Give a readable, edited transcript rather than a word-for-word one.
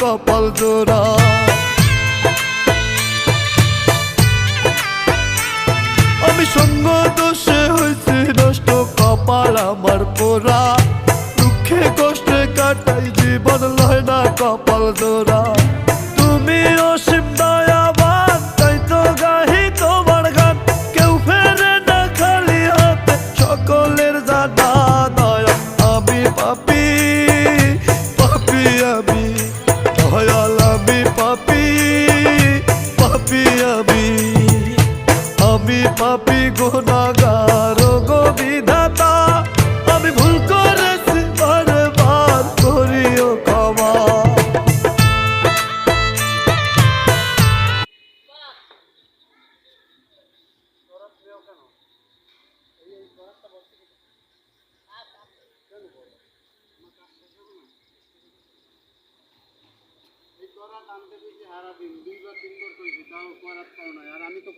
কপাল জোড়া। আমি সঙ্গ দোষে হয়েছি নষ্ট, কপাল আমার পোড়া। দুঃখে কষ্টে কাটাই জীবন, লয় না কপাল জোড়া। তুমি অসীম দয়াবান, তাই তো গাহি তোমার গান। কেউ ফেরে না খালি হাতে, সকলের জানা দয়া। আমি পাপী, পাপী আমি দয়াল, আমি পাপী, পাপী আমি পাপী গুনাহগার গো বিধাতা। আমি ভুল করেছি বারবার, করিও ক্ষমা। টানতে কইছি সারাদিন 2 বার 3 বার কইছি, তাও করার পাও নাই। আর আমি তো